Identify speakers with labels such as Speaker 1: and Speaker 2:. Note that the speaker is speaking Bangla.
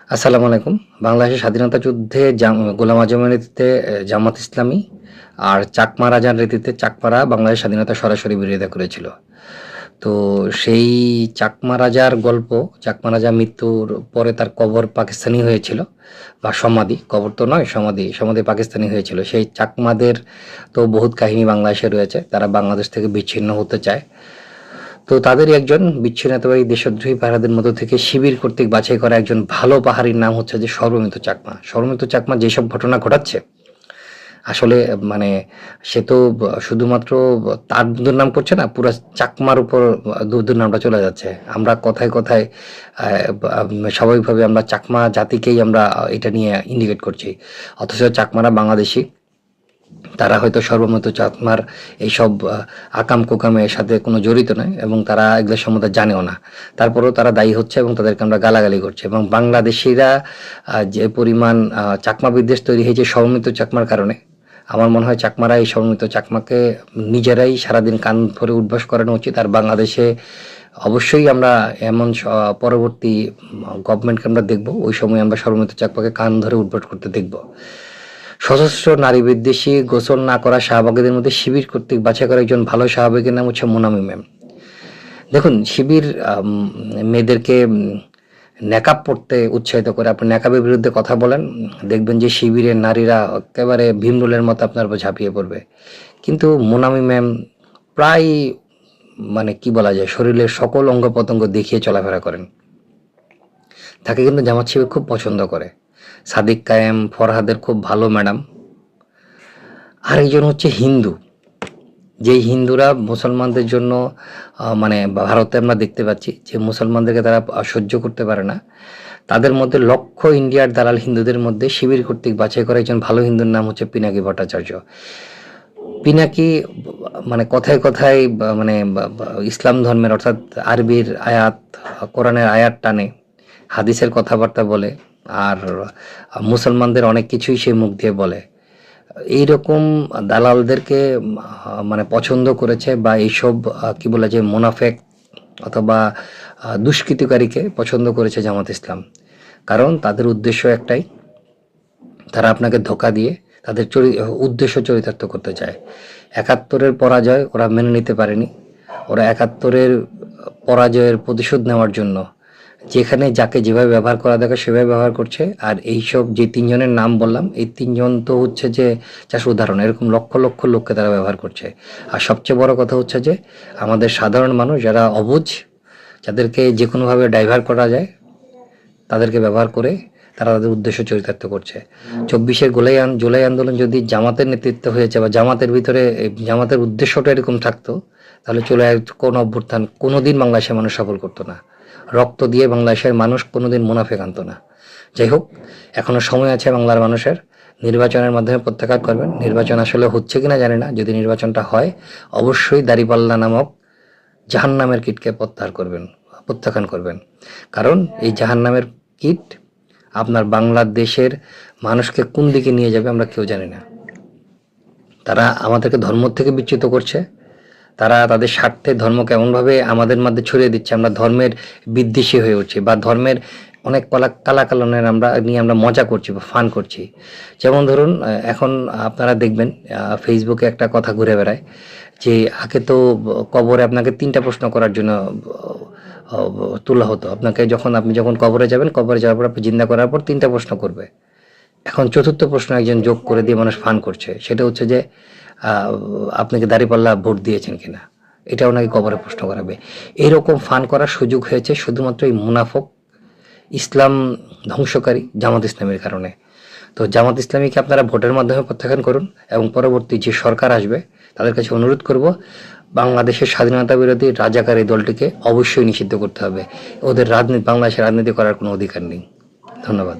Speaker 1: আসসালামু আলাইকুম। বাংলাদেশের স্বাধীনতা যুদ্ধে গোলাম আজমের নেতৃত্বে জামাত ইসলামী আর চাকমা রাজার নেতৃত্বে চাকমারা বাংলাদেশ স্বাধীনতা সরাসরি বিরোধিতা করেছিল। তো সেই চাকমা রাজার গল্প, চাকমা রাজা মৃত্যুর পরে তার কবর পাকিস্তানি হয়েছিল বা সমাধি, কবর তো নয়, সমাধি পাকিস্তানি হয়েছিল। সেই চাকমাদের তো বহুত কাহিনী বাংলাদেশে রয়েছে, তারা বাংলাদেশ থেকে বিচ্ছিন্ন হতে চায়। তো তাদেরই একজন বিচ্ছিন্নতাবাদী দেশদ্রোহী পাহারাদের মধ্য থেকে শিবির কর্তৃক বাছাই করা একজন ভালো পাহাড়ির নাম হচ্ছে যে সর্বমিত চাকমা। সর্বমিত চাকমা যেসব ঘটনা ঘটাচ্ছে, আসলে মানে সে তো শুধুমাত্র তার দুর্নাম করছে না, পুরো চাকমার উপর দুর্নামটা চলে যাচ্ছে। আমরা কথায় কথায় স্বাভাবিকভাবে আমরা চাকমা জাতিকেই আমরা এটা নিয়ে ইন্ডিকেট করছি, অথচ চাকমারা বাংলাদেশি। তারা হয়তো সর্বমত চাকমার এইসব আকাম কুকামের সাথে কোনো জড়িত নয় এবং তারা এগুলো সম্বন্ধে জানেও না। তারপরেও তারা দায়ী হচ্ছে এবং তাদেরকে আমরা গালাগালি করছি। এবং বাংলাদেশিরা যে পরিমাণ চাকমা বিদ্বেষ তৈরি হয়েছে সর্বমিত চাকমার কারণে, আমার মনে হয় চাকমারা এই সর্বমিত চাকমাকে নিজেরাই সারাদিন কান ধরে উঠবাস করানো উচিত। আর বাংলাদেশে অবশ্যই আমরা এমন পরবর্তী গভর্নমেন্টকে আমরা দেখবো, ওই সময় আমরা সর্বমিত চাকমাকে কান ধরে উঠবাস করতে দেখবো। সশস্ত্র নারী বিদ্বেষী গোসল না করা শাহবাগীদের মধ্যে শিবির কর্তৃক বাছাই করা একজন ভালো শাহবাগীর নাম হচ্ছে মোনামি ম্যাম। দেখুন, শিবির মেয়েদেরকে নেকাব পড়তে উৎসাহিত করে। আপনি নেকাবের বিরুদ্ধে কথা বলেন, দেখবেন যে শিবিরের নারীরা একেবারে ভীমরুলের মতো আপনার উপর ঝাঁপিয়ে পড়বে। কিন্তু মোনামি ম্যাম প্রায় মানে কি বলা যায়, শরীরের সকল অঙ্গ প্রত্যঙ্গ দেখিয়ে চলাফেরা করেন। তাকে কিন্তু জামাত শিবির খুব পছন্দ করে। সাদিক কায়েম, ফরহাদের খুব ভালো ম্যাডাম। আরেকজন হচ্ছে হিন্দু, যেই হিন্দুরা মুসলমানদের জন্য মানে ভারতে আমরা দেখতে পাচ্ছি যে মুসলমানদেরকে তারা সহ্য করতে পারে না। তাদের মধ্যে লক্ষ ইন্ডিয়ার দালাল হিন্দুদের মধ্যে শিবির কর্তৃক বাছাই করা একজন ভালো হিন্দুর নাম হচ্ছে পিনাকি ভট্টাচার্য। পিনাকি মানে কথায় কথায় মানে ইসলাম ধর্মের অর্থাৎ আরবির আয়াত, কোরআনের আয়াত টানে, হাদিসের কথাবার্তা বলে, আর মুসলমানদের অনেক কিছুই সে মুখ দিয়ে বলে। এইরকম দালালদেরকে মানে পছন্দ করেছে, বা এইসব কি বলে যে মোনাফেক অথবা দুষ্কৃতিকারীকে পছন্দ করেছে জামাত ইসলাম। কারণ তাদের উদ্দেশ্য একটাই, তারা আপনাকে ধোঁকা দিয়ে তাদের উদ্দেশ্য চরিতার্থ করতে চায়। ৭১-এর পরাজয় ওরা মেনে নিতে পারেনি। ওরা ৭১-এর পরাজয়ের প্রতিশোধ নেওয়ার জন্য যেখানে যাকে যেভাবে ব্যবহার করা দরকার সেভাবে ব্যবহার করছে। আর এইসব যে তিনজনের নাম বললাম, এই তিনজন তো হচ্ছে যে জাস্ট উদাহরণ, এরকম লক্ষ লক্ষ লোককে তারা ব্যবহার করছে। আর সবচেয়ে বড় কথা হচ্ছে যে আমাদের সাধারণ মানুষ যারা অবুঝ, যাদেরকে যে কোনোভাবে ডাইভার্ট করা যায়, তাদেরকে ব্যবহার করে তারা তাদের উদ্দেশ্য চরিতার্থ করছে। ২৪-এর জুলাই আন্দোলন যদি জামাতের নেতৃত্ব হয়েছে বা জামাতের ভিতরে জামাতের উদ্দেশ্যটা এরকম থাকতো, তাহলে কোন অভ্যুত্থান কোনোদিন বাংলাদেশের মানুষ সফল করতো না। রক্ত দিয়ে বাংলাদেশের মানুষ কোনোদিন মুনাফেক আনতো না। যাই হোক, এখনো সময় আছে বাংলার মানুষের, নির্বাচনের মাধ্যমে প্রত্যাখ্যান করবেন। নির্বাচন আসলে হচ্ছে কিনা জানি না, যদি নির্বাচনটা হয় অবশ্যই দাঁড়িপাল্লা নামক জাহান্নামের কীটকে প্রত্যাখ্যান করবেন। কারণ এই জাহান্নামের কীট আপনার বাংলাদেশের মানুষকে কোন দিকে নিয়ে যাবে আমরা কেউ জানি না। তারা আমাদেরকে ধর্ম থেকে বিচ্যুত করছে, তারা তাদের স্বার্থে ধর্মকে এমনভাবে আমাদের মধ্যে ছড়িয়ে দিচ্ছে, আমরা ধর্মের বিদ্বেষী হয়ে উঠছি, বা ধর্মের অনেক কালাকালনের আমরা মজা করছি বা ফান করছি। যেমন ধরুন, এখন আপনারা দেখবেন ফেসবুকে একটা কথা ঘুরে বেড়ায় যে আগে তো কবরে আপনাকে ৩টা প্রশ্ন করার জন্য তোলা হতো। আপনি যখন কবরে যাবেন, কবরে যাওয়ার পর আপনি জিন্দা করার পর 3টা প্রশ্ন করবে। এখন 4র্থ প্রশ্ন একজন যোগ করে দিয়ে মানুষ ফান করছে, সেটা হচ্ছে যে আপনাকে দাঁড়িপাল্লা ভোট দিয়েছেন কিনা, এটা ওনাকে কবরে প্রশ্ন করাবে। এইরকম ফান করার সুযোগ হয়েছে শুধুমাত্র এই মুনাফক ইসলাম ধ্বংসকারী জামাত ইসলামের কারণে। তো জামাত ইসলামীকে আপনারা ভোটের মাধ্যমে প্রত্যাখ্যান করুন এবং পরবর্তী যে সরকার আসবে তাদের কাছে অনুরোধ করব, বাংলাদেশের স্বাধীনতা বিরোধী রাজাকার এই দলটিকে অবশ্যই নিষিদ্ধ করতে হবে। ওদের বাংলাদেশের রাজনীতি করার কোনো অধিকার নেই। ধন্যবাদ।